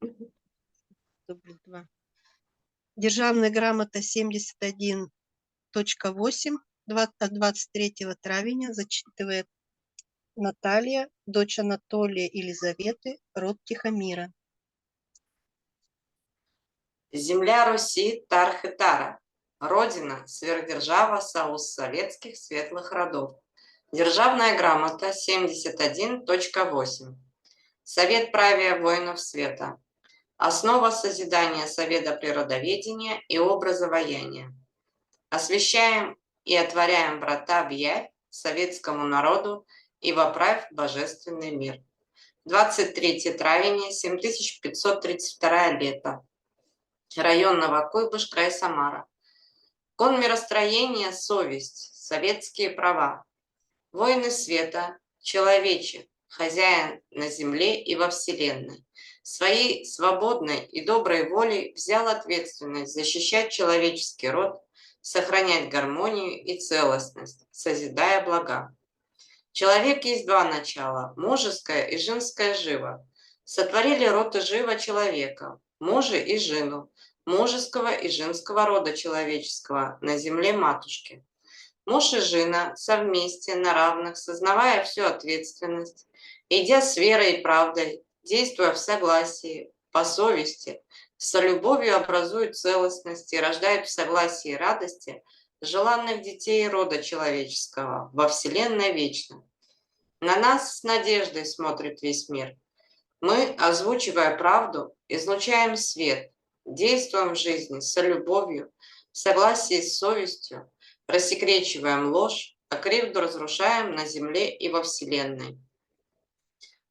Дубль 2. Державная грамота 71.8 от 23 травня зачитывает Наталья, дочь Анатолия Елизаветы, род Тихомира. Земля Руси Тарх и Тара, родина, сверхдержава союз советских светлых родов. Державная грамота 71.8. Совет правия воинов света. Основа созидания Совета природоведения и образования. Освящаем и отворяем врата в явь советскому народу и воправь божественный мир. 23 травня, 7532 лето. Район Новокуйбыш, край Самара. Кон миростроения, совесть, советские права. Воины света, человече, хозяин на земле и во вселенной. Своей свободной и доброй волей взял ответственность защищать человеческий род, сохранять гармонию и целостность, созидая блага. Человек есть два начала, мужеское и женское живо. Сотворили род и живо человека, мужа и жену, мужеского и женского рода человеческого на земле матушки. Муж и жена совместе, на равных, сознавая всю ответственность, идя с верой и правдой, действуя в согласии, по совести, со любовью образуют целостность и рождают в согласии и радости желанных детей рода человеческого во Вселенной вечно. На нас с надеждой смотрит весь мир. Мы, озвучивая правду, излучаем свет, действуем в жизни со любовью, в согласии с совестью, рассекречиваем ложь, а кривду разрушаем на земле и во Вселенной.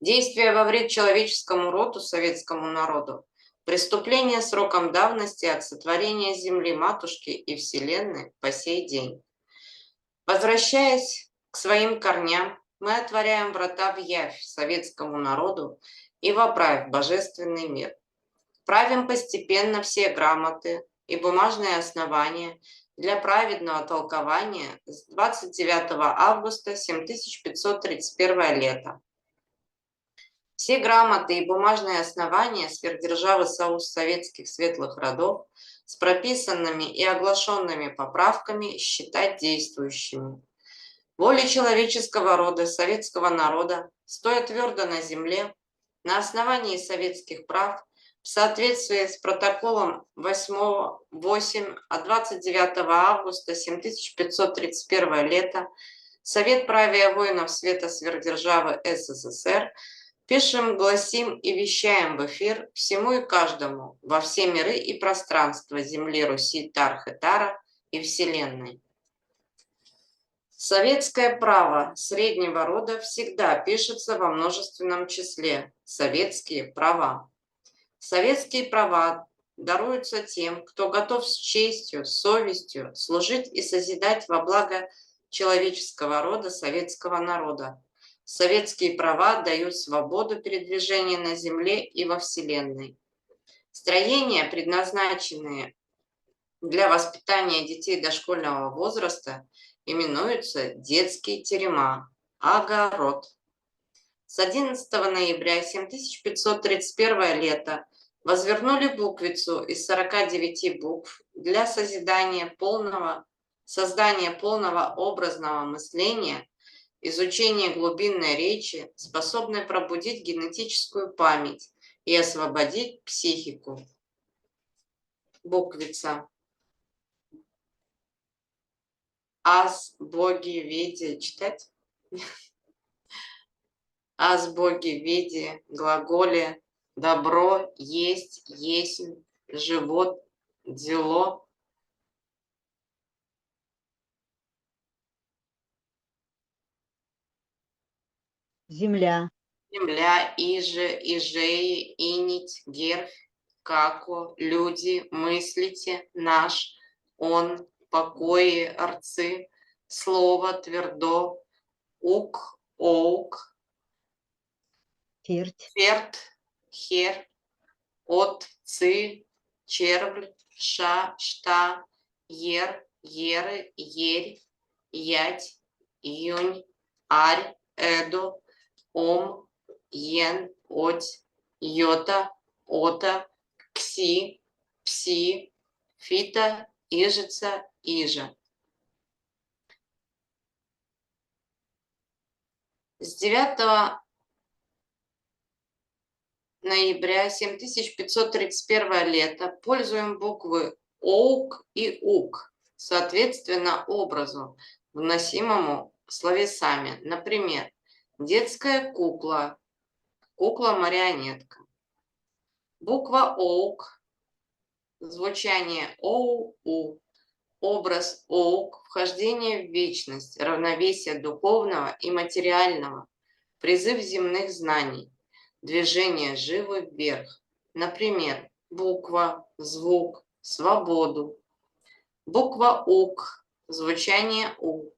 Действия во вред человеческому роду, советскому народу, преступление сроком давности от сотворения Земли, Матушки и Вселенной по сей день. Возвращаясь к своим корням, мы отворяем врата в явь советскому народу и воправь божественный мир. Правим постепенно все грамоты и бумажные основания для праведного толкования с 29 августа 7531 лета. Все грамоты и бумажные основания сверхдержавы союз советских светлых родов с прописанными и оглашенными поправками считать действующими. Воля человеческого рода, советского народа, стоя твердо на земле, на основании советских прав, в соответствии с протоколом 8 от 29 августа 7531 лета, Совет правия воинов света сверхдержавы СССР, пишем, гласим и вещаем в эфир всему и каждому во все миры и пространства Земли, Руси, Тарх и Тара и Вселенной. Советское право среднего рода всегда пишется во множественном числе. Советские права. Советские права даруются тем, кто готов с честью, совестью служить и созидать во благо человеческого рода, советского народа. Советские права дают свободу передвижения на земле и во Вселенной. Строения, предназначенные для воспитания детей дошкольного возраста, именуются детские терема, огород. С 11 ноября 7531 лета возвернули буквицу из 49 букв для создания полного образного мышления, изучения глубинной речи, способной пробудить генетическую память и освободить психику. Буквица. Аз, боги, виде, читать? Аз, боги, виде, глаголе, добро, есть, живот, дело. Земля. Земля, иже, ижеи, инить, герфь, како, люди, мыслите, наш, он, покои, арцы, слово, твердо, ук, оук, Терть. ферт, хер, от, ци, червль, ша, шта, ер, еры, ерь, ять, юнь, арь, эдо, ом, йен, оть, йота, ота, кси, пси, фита, ижица, ижа. С 9 ноября 7531 лета пользуем буквы ОУК и УК, соответственно образу, вносимому словесами. Например, детская кукла, кукла-марионетка. Буква ОУК, звучание ОУ, образ ОУК, вхождение в вечность, равновесие духовного и материального, призыв земных знаний, движение живы вверх. Например, буква, звук, свободу. Буква УК, звучание У.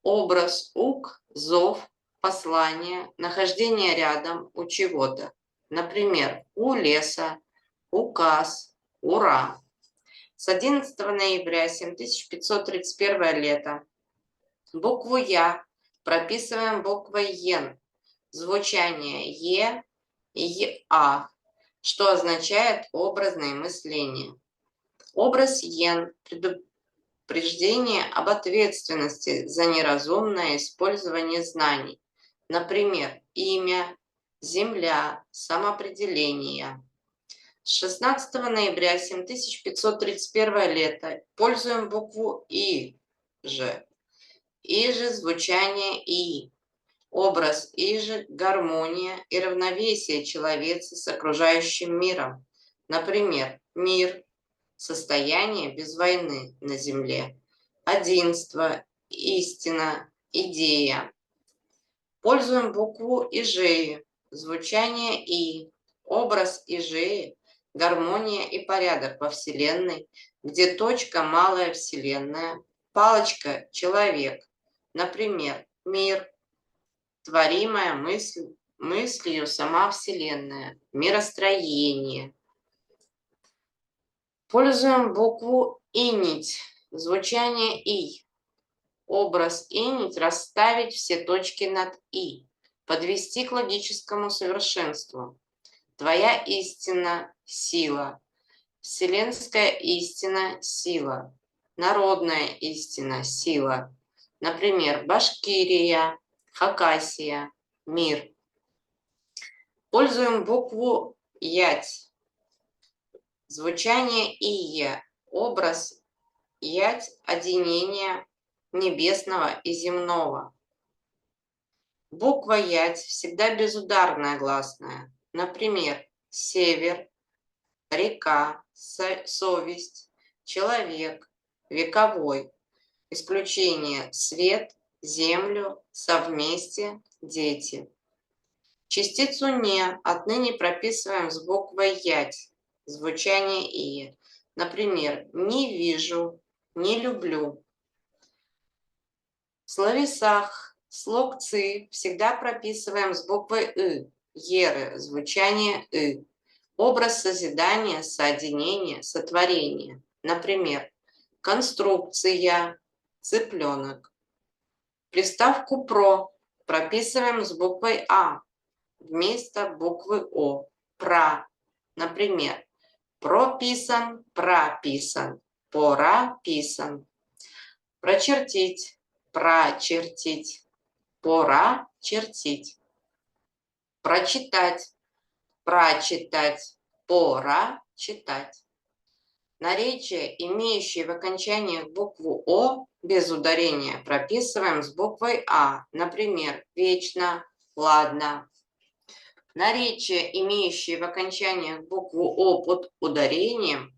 Образ УК, зов, послание, нахождение рядом у чего-то. Например, у леса, указ, ура. С 11 ноября 7531 лета букву Я прописываем буквой Ен. Звучание Е и Я, что означает образное мышление. Образ Йен – предупреждение об ответственности за неразумное использование знаний. Например, имя, земля, самоопределение. С 16 ноября 7531 лета пользуем букву И же. И же звучание И. Образ Ижи – гармония и равновесие человеца с окружающим миром. Например, мир – состояние без войны на земле. Одинство – истина, идея. Пользуем букву Ижеи, звучание И. Образ Ижеи – гармония и порядок во Вселенной, где точка – малая Вселенная, палочка – человек. Например, мир – творимая мыслью сама Вселенная, миростроение. Пользуем букву Инить, звучание И. Образ Инить – расставить все точки над И, подвести к логическому совершенству. Твоя истина – сила, вселенская истина – сила, народная истина – сила. Например, Башкирия, Хакасия, мир. Пользуем букву Ять. Звучание Ие. Образ Ять – одинение небесного и земного. Буква Ять всегда безударная гласная. Например, север, река, совесть, человек, вековой. Исключение свет, землю, совместе, дети. Частицу «не» отныне прописываем с буквой «ять», звучание «и». Например, «не вижу», «не люблю». В словесах слог «ци» всегда прописываем с буквой «ы», «еры», звучание «ы». Образ созидания, соединения, сотворения. Например, конструкция, цыпленок. Приставку «про» прописываем с буквой «а» вместо буквы «о». Про. Например, прописан, прописан, пора писан. Прочертить, прочертить, пора чертить. Прочитать, прочитать, пора читать. Наречия, имеющие в окончаниях букву «о», без ударения прописываем с буквой «а». Например, вечно, ладно. Наречия, имеющие в окончаниях букву «о» под ударением,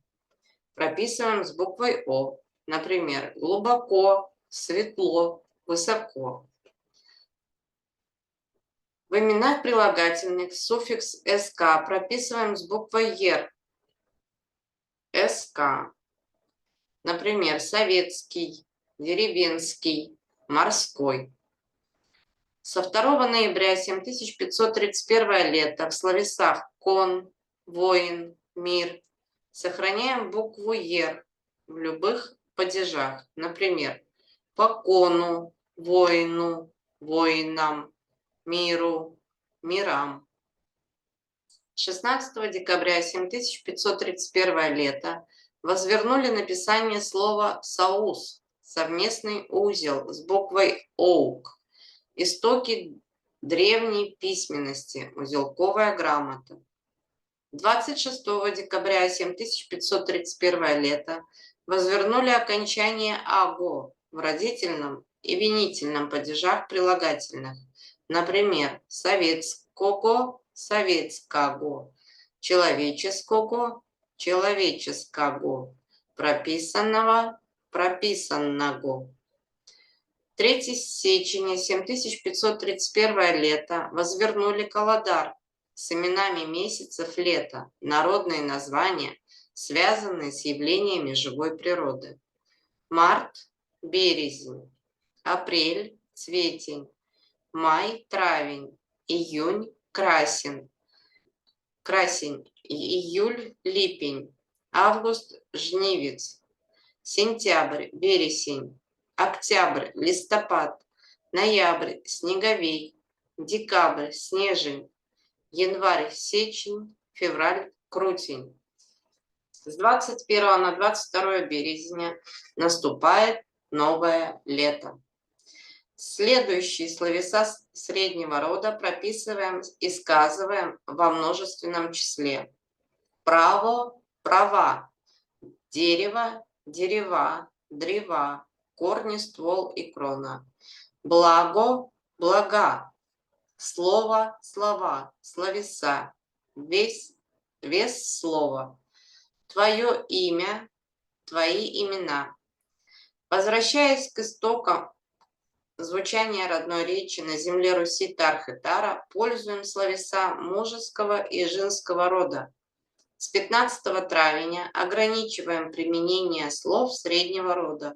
прописываем с буквой «о». Например, глубоко, светло, высоко. В именах прилагательных суффикс «СК» прописываем с буквой «ер». СК. Например, советский, деревенский, морской. Со 2 ноября 7531 лета в словесах «кон», «воин», «мир» сохраняем букву «ер» в любых падежах. Например, по кону, воину, воинам, миру, мирам. 16 декабря 7531 лето возвернули написание слова «соус» – совместный узел с буквой «оук». Истоки древней письменности, узелковая грамота. 26 декабря 7531 лето возвернули окончание «аго» в родительном и винительном падежах прилагательных. Например, советского, советского, человеческого, человеческого, прописанного, прописанного. 3 сечени 7531 лето возвернули календарь с именами месяцев лета, народные названия, связанные с явлениями живой природы. Март – березень, апрель – цветень, май – травень, июнь – красень, июль – липень, август – жнивец, сентябрь – вересень, октябрь – листопад, ноябрь – снеговей, декабрь – снежень, январь – сечень, февраль – крутень. С 21 на 22 березня наступает новое лето. Следующие словеса среднего рода прописываем и сказываем во множественном числе. Право – права, дерево – дерева, древа, корни, ствол и крона. Благо – блага, слово – слова, словеса, вес слова. Твое имя, твои имена. Возвращаясь к истокам звучания родной речи на земле Руси Тарх и Тара, пользуем словеса мужеского и женского рода. С 15 травня ограничиваем применение слов среднего рода.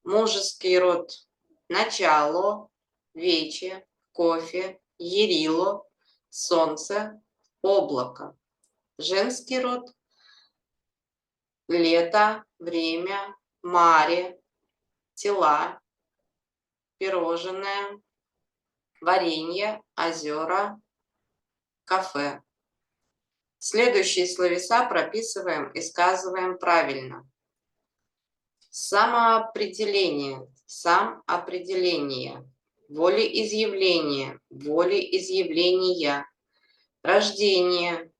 Мужеский род – начало, вече, кофе, ярило, солнце, облако. Женский род – лето, время, маре, тела, пирожное, варенье, озера, кафе. Следующие словеса прописываем и сказываем правильно. Самоопределение, самоопределение, волеизъявление, волеизъявления, рождение,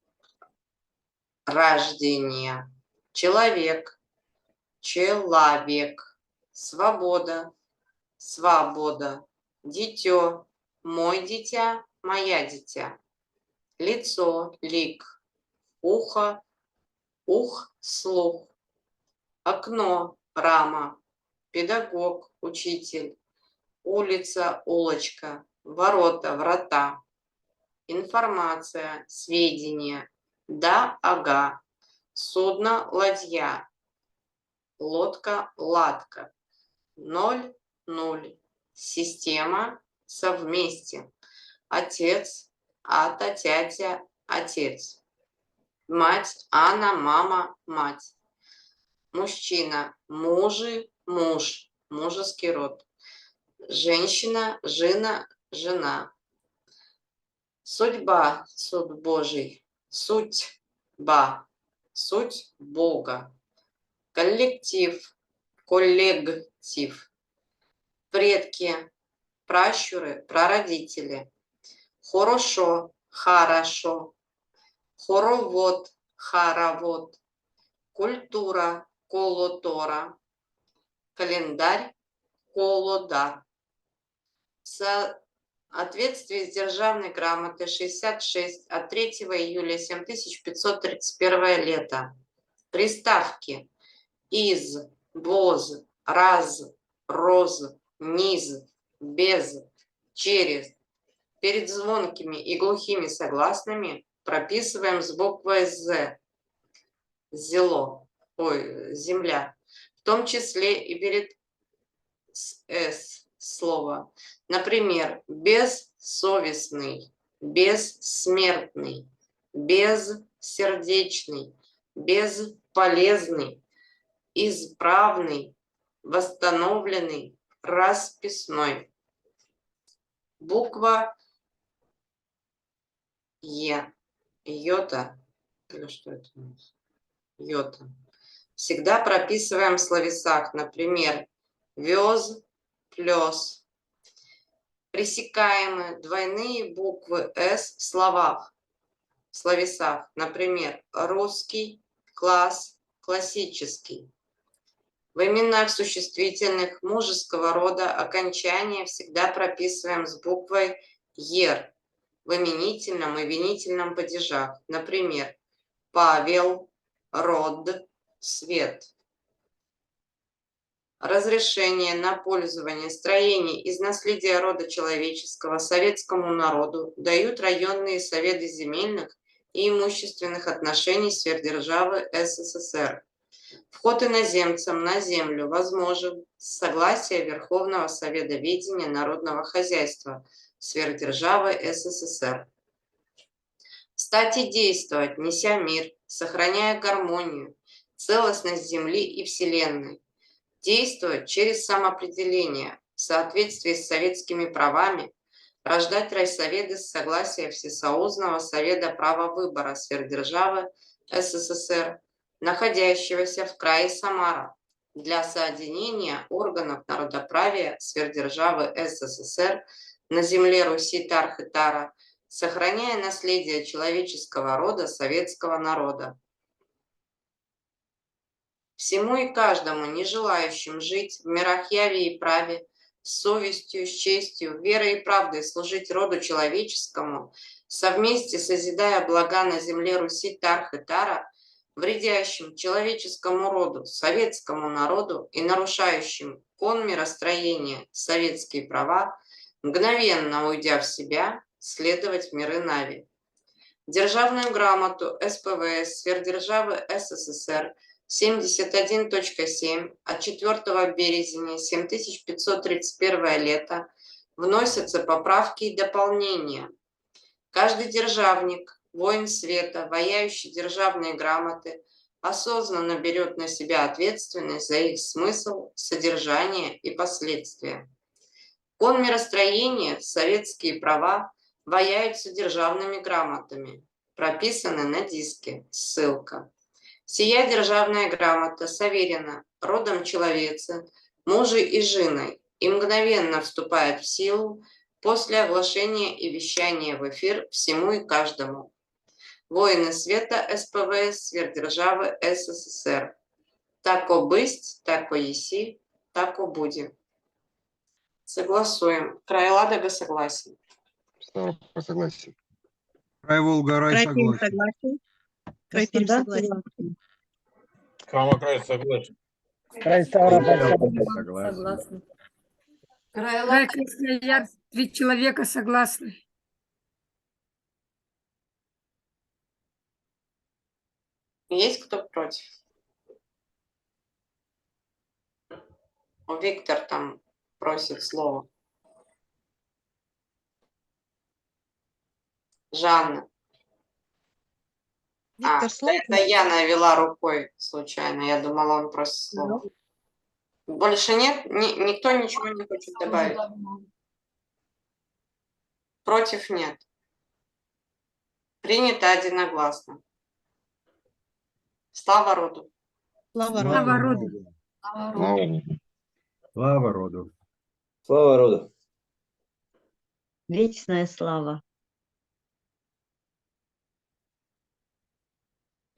рождение, человек, человек, свобода, свобода, дитё, мой дитя, моя дитя, лицо, лик, ухо, ух, слух, окно, рама, педагог, учитель, улица, улочка, ворота, врата, информация, сведения, да, ага, судно, ладья, лодка, ладка, 0, 0, система, совместе, отец, ата, тятя, отец, мать, Анна, мама, мать, мужчина, мужи, муж, мужеский род, женщина, жена, жена, судьба, суд Божий, суть-ба, суть Бога, коллектив, коллектив, предки, пращуры, прародители, хорошо, хорошо, хоровод, хоровод, культура, колотора, календарь, колодар. В соответствии с Державной грамотой 66 от 3 июля 7531 лета приставки из, воз, раз, роз, низ, без, через перед звонкими и глухими согласными прописываем с буквой «з». Зело, земля, в том числе и перед «с» слова. Например, бессовестный, бессмертный, бессердечный, бесполезный, исправный, восстановленный, расписной. Буква Е. йота, или что это у нас? Йота. Всегда прописываем в словесах, например, вёз, плёс. Пресекаемые двойные буквы «с» в словах, в словесах, например, русский, класс, классический. В именах существительных мужеского рода окончания всегда прописываем с буквой «ер» в именительном и винительном падежах, например, Павел, род, свет. Разрешение на пользование строений из наследия рода человеческого советскому народу дают районные советы земельных и имущественных отношений сверхдержавы СССР. Вход иноземцам на землю возможен с согласия Верховного Советоведения народного хозяйства сверхдержавы СССР. Стать и действовать, неся мир, сохраняя гармонию, целостность Земли и Вселенной. Действовать через самоопределение в соответствии с советскими правами, рождать райсоветы с согласия Всесоюзного Совета права выбора сверхдержавы СССР, находящегося в крае Самара, для соединения органов народоправия сверхдержавы СССР на земле Руси Тарх и Тара, сохраняя наследие человеческого рода советского народа. Всему и каждому, не желающим жить в мирах яви и праве, с совестью, с честью, верой и правдой служить роду человеческому, совместе созидая блага на земле Руси Тарх и Тара, вредящим человеческому роду, советскому народу и нарушающим кон миростроения, советские права, мгновенно уйдя в себя, следовать в миры Нави. Державную грамоту СПВС сверхдержавы СССР 71.7 от 4 березня 7531 лета вносятся поправки и дополнения. Каждый державник, воин света, ваяющий державные грамоты, осознанно берет на себя ответственность за их смысл, содержание и последствия. Кон миростроения, советские права ваяются державными грамотами, прописаны на диске, ссылка. Сия державная грамота соверена родом человеца, мужей и женой, и мгновенно вступает в силу после оглашения и вещания в эфир всему и каждому. Воины света СПВС сверхдержавы СССР. Тако бысть, тако еси, тако будем. Согласуем. Край Ладога согласен. Снова по согласию. Край Волга, рай Край Пермь согласен. согласен. Край Пермь Краснодар согласен. согласен. Край согласен. Край Ставрополь Согласна. Край Край Красноярск, 3 человека согласны. Есть кто против? Виктор там просит слово. Жанна. Виктор, слово. Это я навела рукой случайно. Я думала, он просит слово. Больше нет? Никто ничего не хочет добавить? Против нет. Принято единогласно. Слава роду. Слава роду. Слава роду. Слава роду. Слава роду. Вечная слава.